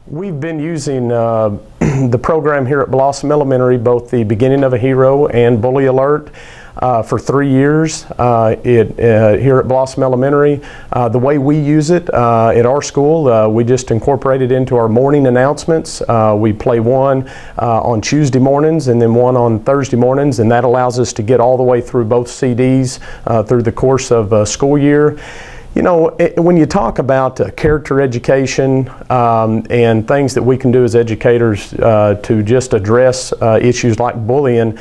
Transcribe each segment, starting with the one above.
We've been using the program here at Blossom Elementary, both the Beginning of a Hero and Bully Alert, for 3 years here at Blossom Elementary. The way we use it at our school, we just incorporate it into our morning announcements. We play one on Tuesday mornings and then one on Thursday mornings, and that allows us to get all the way through both CDs through the course of a school year. You know, when you talk about character education and things that we can do as educators to just address issues like bullying,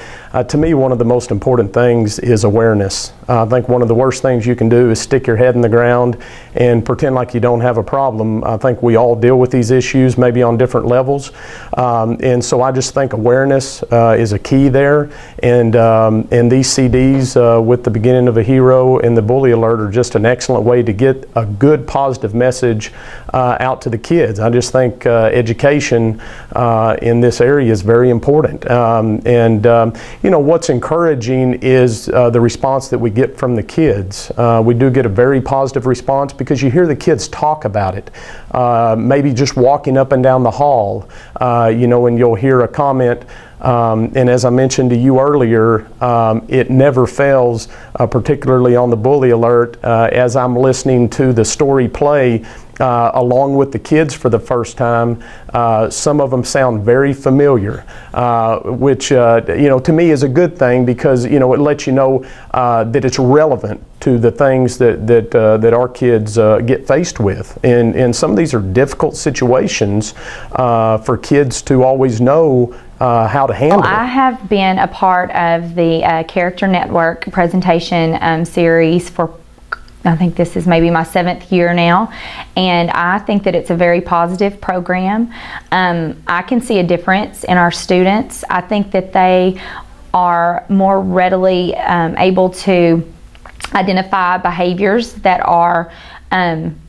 to me one of the most important things is awareness. I think one of the worst things you can do is stick your head in the ground and pretend like you don't have a problem. I think we all deal with these issues, maybe on different levels, and so I just think awareness is a key there, and these CDs with the Beginning of a Hero and the Bully Alert are just an excellent way to get a good positive message out to the kids. I just think education in this area is very important, you know, what's encouraging is the response that we get from the kids. We do get a very positive response because you hear the kids talk about it. Maybe just walking up and down the hall, you know, and you'll hear a comment. And as I mentioned to you earlier, it never fails, particularly on the Bully Alert, as I'm listening to the story play along with the kids for the first time. Some of them sound very familiar, which you know, to me is a good thing, because you know, it lets you know that it's relevant to the things that our kids get faced with, and some of these are difficult situations for kids to always know how to handle it. I have been a part of the Character Network presentation series for, I think this is maybe my 7th year now, and I think that it's a very positive program. I can see a difference in our students. I think that they are more readily able to identify behaviors that are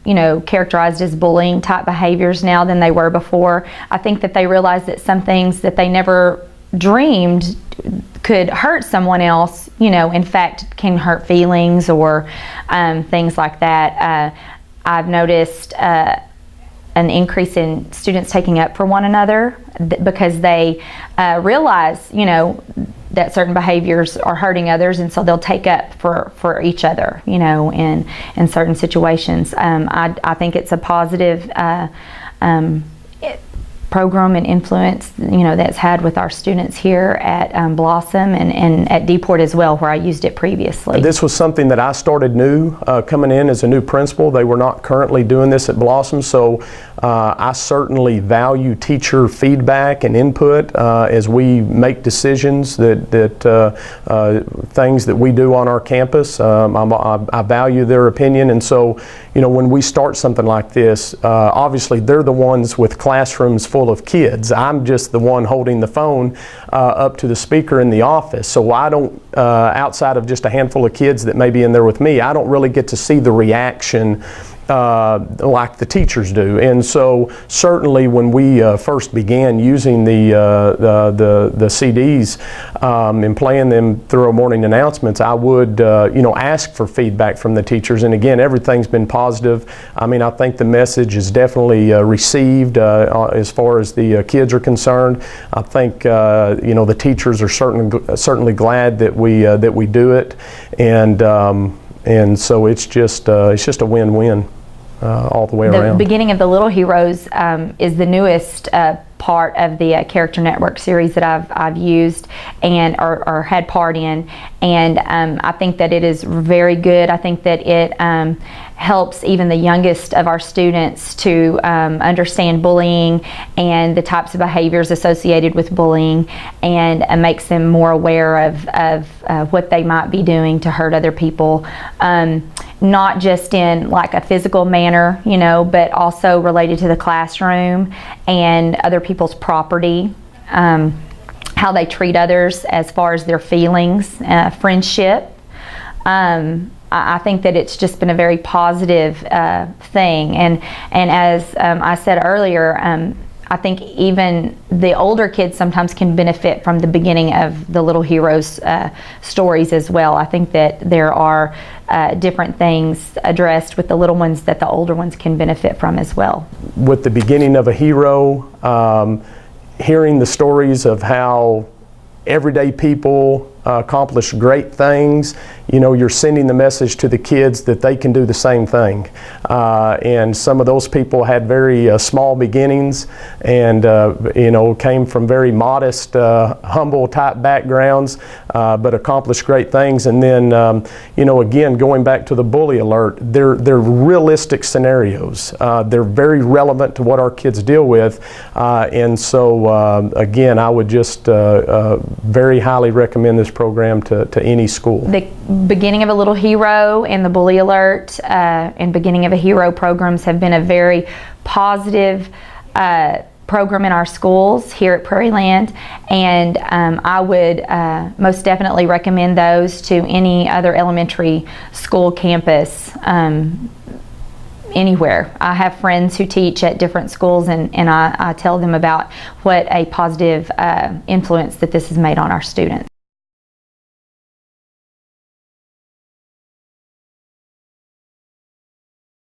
you know, characterized as bullying type behaviors now than they were before. I think that they realize that some things that they never dreamed could hurt someone else, you know, in fact can hurt feelings or things like that. I've noticed an increase in students taking up for one another because they realize, you know, that certain behaviors are hurting others, and so they'll take up for each other, you know, in certain situations. I think it's a positive program and influence, you know, that's had with our students here at Blossom and at DPort as well, where I used it previously. This was something that I started new coming in as a new principal. They were not currently doing this at Blossom, so I certainly value teacher feedback and input as we make decisions things that we do on our campus. I value their opinion, and so, you know, when we start something like this, obviously they're the ones with classrooms full of kids. I'm just the one holding the phone up to the speaker in the office, so I don't, outside of just a handful of kids that may be in there with me, I don't really get to see the reaction like the teachers do. And so certainly when we first began using the CDs and playing them through our morning announcements, I would you know, ask for feedback from the teachers, and again, everything's been positive. I mean, I think the message is definitely received as far as the kids are concerned. I think you know, the teachers are certainly glad that we do it, and so it's just a win-win all the way around. The Beginning of the Little Heroes is the newest part of the Character Network series that I've used and or had part in, and I think that it is very good. I think that it helps even the youngest of our students to understand bullying and the types of behaviors associated with bullying, and makes them more aware of what they might be doing to hurt other people. Not just in like a physical manner, you know, but also related to the classroom and other people's property, how they treat others as far as their feelings, friendship. I think that it's just been a very positive thing, and as I said earlier, I think even the older kids sometimes can benefit from the Beginning of the Little Heroes stories as well. I think that there are different things addressed with the little ones that the older ones can benefit from as well. with the beginning of a hero, hearing the stories of how everyday people accomplish great things, you know, you're sending the message to the kids that they can do the same thing. And some of those people had very small beginnings and, you know, came from very modest, humble type backgrounds, but accomplished great things. And then, you know, again, going back to the bully alert, they're realistic scenarios. They're very relevant to what our kids deal with. And so, again, I would just very highly recommend this program to any school. The beginning of a Little Hero and the Bully Alert and beginning of a Hero programs have been a very positive program in our schools here at Prairie Land, and I would most definitely recommend those to any other elementary school campus anywhere. I have friends who teach at different schools, and I tell them about what a positive influence that this has made on our students.